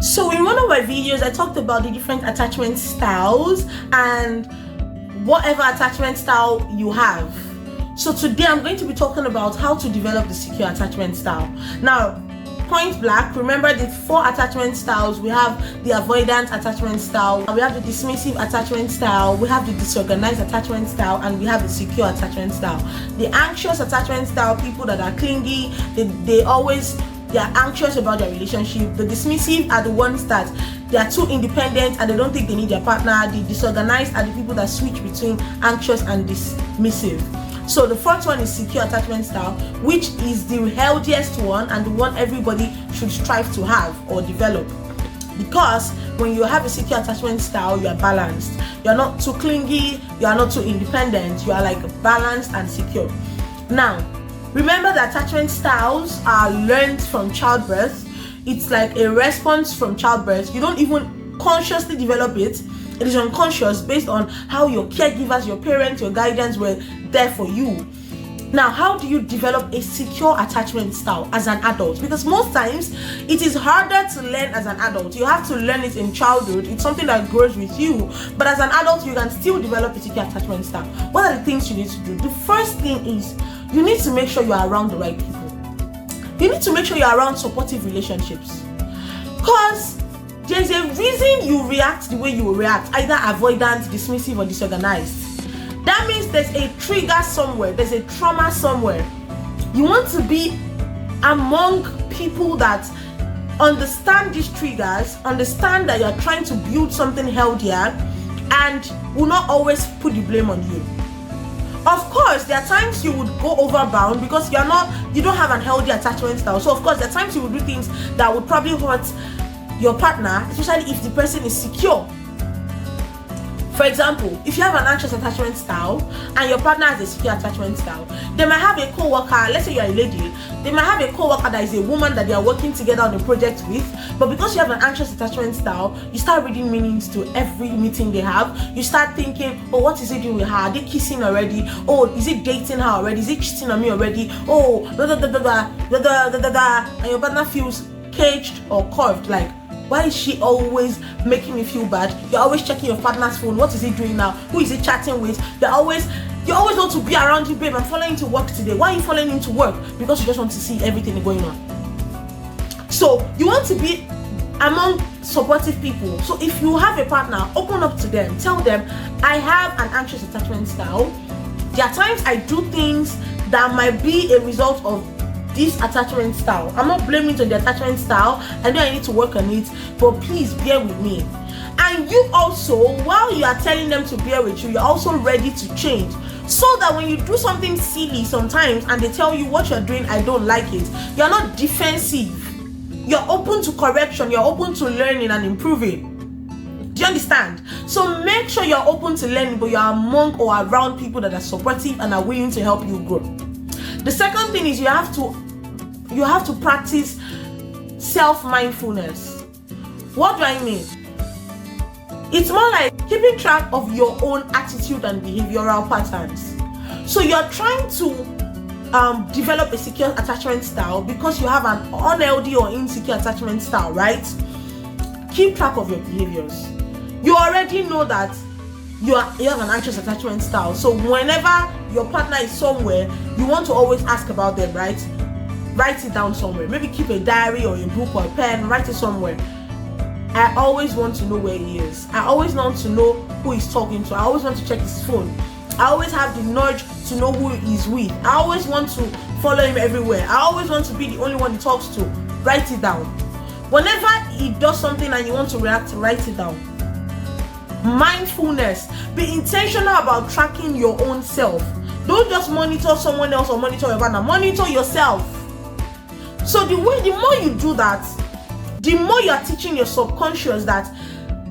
So in one of my videos, I talked about the different attachment styles and whatever attachment style you have. So today I'm going to be talking about how to develop the secure attachment style. Now, point blank, remember the 4 attachment styles. We have the avoidant attachment style, we have the dismissive attachment style, we have the disorganized attachment style, and we have the secure attachment style. The anxious attachment style, people that are clingy, they are anxious about their relationship. The dismissive are the ones that they are too independent and they don't think they need their partner. The disorganized are the people that switch between anxious and dismissive. So the fourth one is secure attachment style, which is the healthiest one and the one everybody should strive to have or develop. Because when you have a secure attachment style, you are balanced. You are not too clingy, you are not too independent, you are like balanced and secure. Now, remember that attachment styles are learned from childbirth. It's like a response from childbirth. You don't even consciously develop it. It is unconscious based on how your caregivers, your parents, your guidance were there for you. Now, how do you develop a secure attachment style as an adult? Because most times it is harder to learn as an adult. You have to learn it in childhood. It's something that grows with you. But as an adult, you can still develop a secure attachment style. What are the things you need to do? The first thing is you need to make sure you are around the right people. You need to make sure you are around supportive relationships. Because there's a reason you react the way you react, either avoidant, dismissive, or disorganized. That means there's a trigger somewhere, there's a trauma somewhere. You want to be among people that understand these triggers, understand that you're trying to build something healthier, and will not always put the blame on you. Of course, there are times you would go overbound because you don't have an healthy attachment style. So of course, there are times you will do things that would probably hurt your partner, especially if the person is secure. For example, if you have an anxious attachment style and your partner has a secure attachment style, they might have a co-worker, let's say you're a lady, they might have a co-worker that is a woman that they are working together on a project with, but because you have an anxious attachment style, you start reading meanings to every meeting they have. You start thinking, oh, what is he doing with her? Are they kissing already? Oh, is he dating her already? Is he cheating on me already? Oh, and your partner feels caged or curved, like, why is she always making me feel bad? You're always checking your partner's phone. What is he doing now? Who is he chatting with? You always want to be around you, babe. I'm following you to work today. Why are you following him to work? Because you just want to see everything going on. So you want to be among supportive people. So if you have a partner, open up to them. Tell them, I have an anxious attachment style. There are times I do things that might be a result of this attachment style. I'm not blaming it on the attachment style. I know I need to work on it, but please bear with me. And you also, while you are telling them to bear with you, you're also ready to change, so that when you do something silly sometimes and they tell you what you're doing, I don't like it, you're not defensive. You're open to correction. You're open to learning and improving. Do you understand? So make sure you're open to learning, but you're among or around people that are supportive and are willing to help you grow. The second thing is you have to practice self-mindfulness. What do I mean? It's more like keeping track of your own attitude and behavioral patterns. So you're trying to develop a secure attachment style because you have an unhealthy or insecure attachment style, right? Keep track of your behaviors. You already know that you have an anxious attachment style. So whenever your partner is somewhere, you want to always ask about them, right? Write it down somewhere. Maybe keep a diary or a book or a pen, write it somewhere. I always want to know where he is. I always want to know who he's talking to. I always want to check his phone. I always have the nudge to know who he's with. I always want to follow him everywhere. I always want to be the only one he talks to. Write it down. Whenever he does something and you want to react, write it down. Mindfulness. Be intentional about tracking your own self. Don't just monitor someone else or monitor your partner. Monitor yourself. So the more you do that, the more you are teaching your subconscious that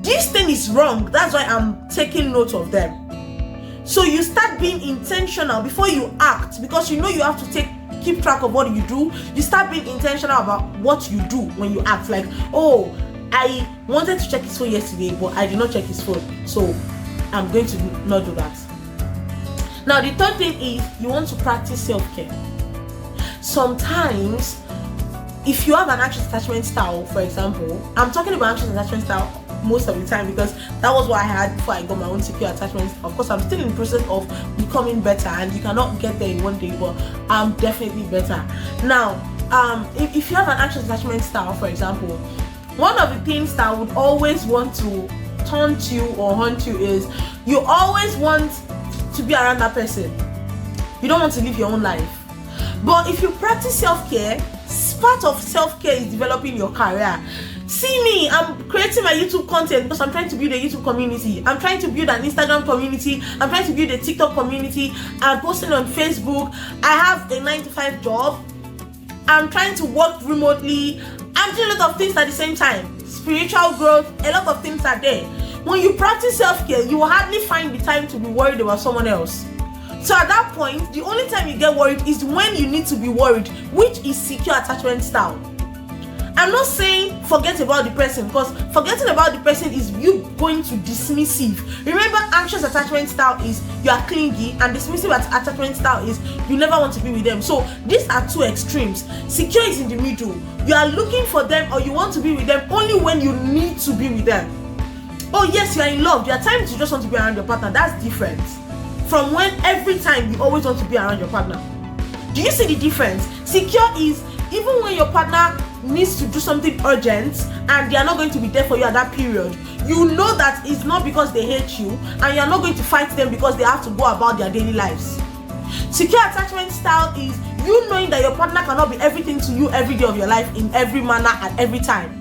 this thing is wrong. That's why I'm taking note of them. So you start being intentional before you act, because you know you have to keep track of what you do. You start being intentional about what you do when you act. Like, oh, I wanted to check his phone yesterday, but I did not check his phone, so I'm going to not do that. Now, the third thing is you want to practice self-care. Sometimes if you have an anxious attachment style, for example, I'm talking about anxious attachment style most of the time because that was what I had before I got my own secure attachment. Of course, I'm still in the process of becoming better, and you cannot get there in one day, but I'm definitely better. Now, if you have an anxious attachment style, for example, one of the things that would always want to taunt you or haunt you is you always want to be around that person. You don't want to live your own life. But if you practice self-care, part of self-care is developing your career. See me, I'm creating my YouTube content because I'm trying to build a YouTube community. I'm trying to build an Instagram community. I'm trying to build a TikTok community. I'm posting on Facebook. I have a 9-to-5 job. I'm trying to work remotely. I'm doing a lot of things at the same time. Spiritual growth, a lot of things are there. When you practice self-care, you will hardly find the time to be worried about someone else. So at that point, the only time you get worried is when you need to be worried, which is secure attachment style. I'm not saying forget about the person, because forgetting about the person is you going to dismissive. Remember, anxious attachment style is you are clingy, and dismissive attachment style is you never want to be with them. So these are two extremes. Secure is in the middle. You are looking for them, or you want to be with them only when you need to be with them. Oh yes, you are in love. There are times you just want to be around your partner. That's different from when every time you always want to be around your partner. Do you see the difference? Secure is even when your partner needs to do something urgent and they are not going to be there for you at that period, you know that it's not because they hate you, and you're not going to fight them because they have to go about their daily lives. Secure attachment style is you knowing that your partner cannot be everything to you every day of your life in every manner at every time.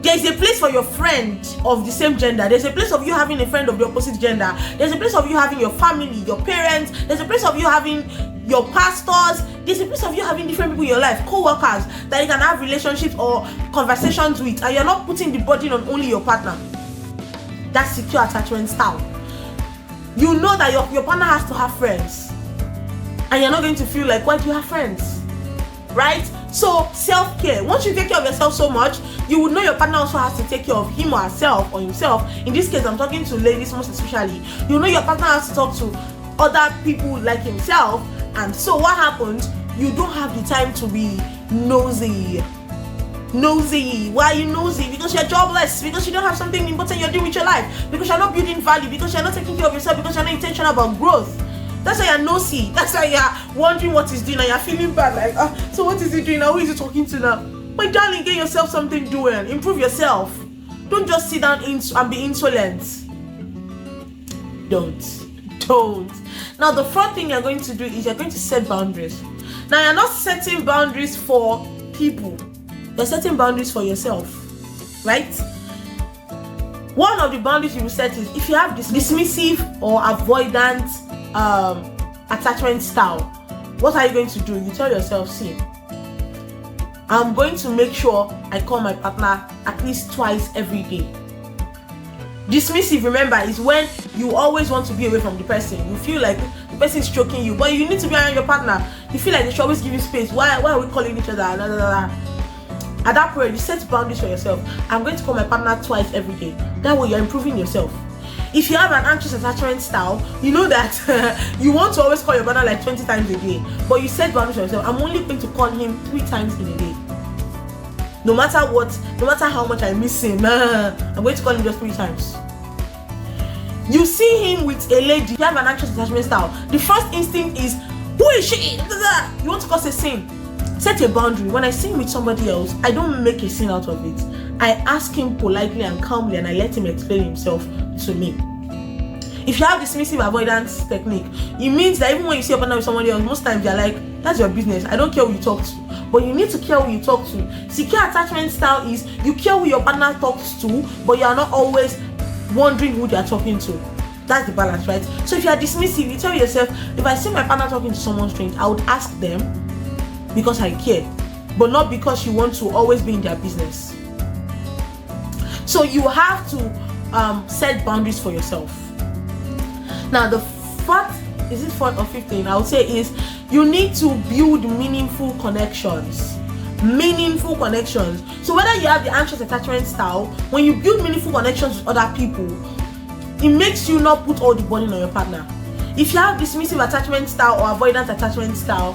There's a place for your friend of the same gender. There's a place of you having a friend of the opposite gender. There's a place of you having your family, your parents. There's a place of you having your pastors. There's a place of you having different people in your life, co-workers that you can have relationships or conversations with, and you're not putting the burden on only your partner. That's secure attachment style. You know that your partner has to have friends, and you're not going to feel like, why do you have friends? Right? So self-care, once you take care of yourself so much, you would know your partner also has to take care of him or herself or himself. In this case, I'm talking to ladies most especially. You know your partner has to talk to other people like himself, and so what happens? You don't have the time to be nosy. Why are you nosy? Because you're jobless, because you don't have something important you're doing with your life, because you're not building value, because you're not taking care of yourself, because you're not intentional about growth. That's why you're nosy. That's why you're wondering what he's doing, and you're feeling bad. Like, so what is he doing now? Who is he talking to now? My darling, get yourself something doing. Improve yourself. Don't just sit down and be insolent. Don't. Now, the fourth thing you're going to do is you're going to set boundaries. Now, you're not setting boundaries for people. You're setting boundaries for yourself, right? One of the boundaries you will set is if you have this dismissive or avoidant attachment style, what are you going to do? You tell yourself, see, I'm going to make sure I call my partner at least twice every day. Dismissive, remember, is when you always want to be away from the person. You feel like the person is choking you, but you need to be around your partner. You feel like they should always give you space. Why are we calling each other? At that point, you set boundaries for yourself. I'm going to call my partner twice every day. That way, you're improving yourself. If you have an anxious attachment style, you know that you want to always call your partner like 20 times a day, but you set boundaries for yourself. I'm only going to call him 3 times in a day. No matter what, no matter how much I miss him, I'm going to call him just 3 times. You see him with a lady, you have an anxious attachment style. The first instinct is, who is she? You want to cause a scene. Set a boundary. When I sing with somebody else, I don't make a scene out of it. I ask him politely and calmly, and I let him explain himself to me. If you have dismissive avoidance technique, it means that even when you see your partner with somebody else, most times you're like, that's your business. I don't care who you talk to. But you need to care who you talk to. Secure attachment style is you care who your partner talks to, but you are not always wondering who they are talking to. That's the balance, right? So if you are dismissive, you tell yourself, if I see my partner talking to someone strange, I would ask them because I care, but not because you want to always be in their business. So you have to set boundaries for yourself. Now the fourth or fifth thing I would say is you need to build meaningful connections. So whether you have the anxious attachment style, when you build meaningful connections with other people, it makes you not put all the burden on your partner. If you have dismissive attachment style or avoidant attachment style,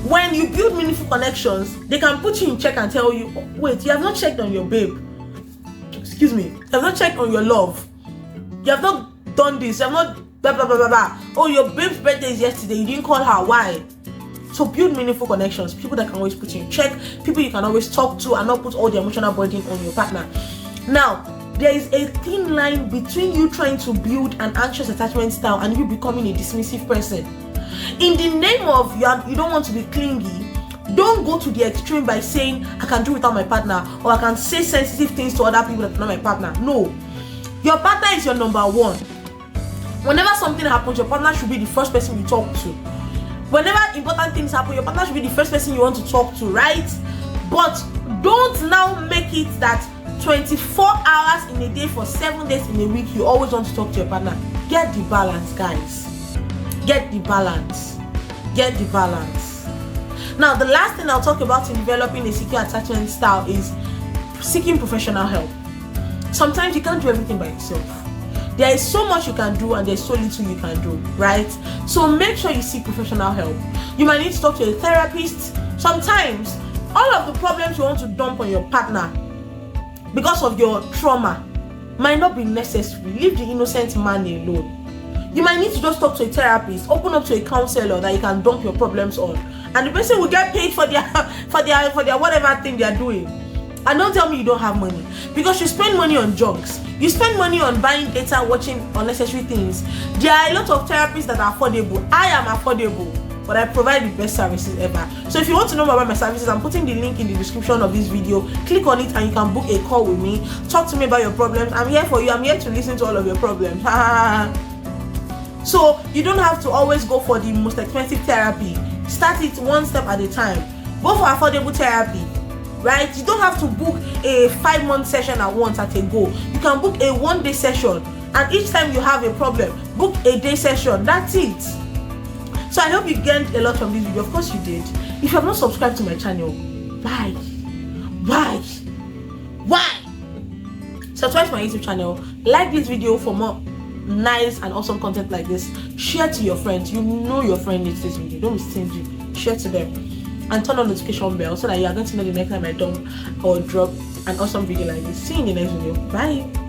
When you build meaningful connections, they can put you in check and tell you, oh, wait, you have not checked on your babe. Excuse me. You have not checked on your love. You have not done this. You have not blah blah blah blah blah. Oh, your babe's birthday is yesterday. You didn't call her. Why? So build meaningful connections. People that can always put you in check. People you can always talk to and not put all the emotional burden on your partner. Now, there is a thin line between you trying to build an anxious attachment style and you becoming a dismissive person. In the name of you don't want to be clingy, don't go to the extreme by saying I can do without my partner, or I can say sensitive things to other people that are not my partner. No, your partner is your number one. Whenever something happens, your partner should be the first person you talk to. Whenever important things happen, your partner should be the first person you want to talk to, right? But don't now make it that 24 hours in a day for 7 days in a week you always want to talk to your partner. Get the balance, guys. Get the balance. Get the balance. Now, the last thing I'll talk about in developing a secure attachment style is seeking professional help. Sometimes you can't do everything by yourself. There is so much you can do and there's so little you can do, right? So make sure you seek professional help. You might need to talk to a therapist. Sometimes all of the problems you want to dump on your partner because of your trauma might not be necessary. Leave the innocent man alone. You might need to just talk to a therapist, open up to a counselor that you can dump your problems on, and the person will get paid for their whatever thing they are doing. And don't tell me you don't have money, because you spend money on drugs, you spend money on buying data, watching unnecessary things. There are a lot of therapists that are affordable. I am affordable, but I provide the best services ever. So if you want to know more about my services, I'm putting the link in the description of this video. Click on it and you can book a call with me. Talk to me about your problems. I'm here for you. I'm here to listen to all of your problems. So you don't have to always go for the most expensive therapy. Start it one step at a time. Go for affordable therapy, right? You don't have to book a 5-month session at once at a go. You can book a 1-day session, and each time you have a problem, book a day session. That's it. So I hope you gained a lot from this video. Of course you did. If you have not subscribed to my channel, why? Subscribe to my YouTube channel. Like this video for more nice and awesome content like this. Share to your friends. You know your friend needs this video. Don't be stingy. Share to them. And turn on the notification bell so that you are going to know the next time I dump or drop an awesome video like this. See you in the next video. Bye.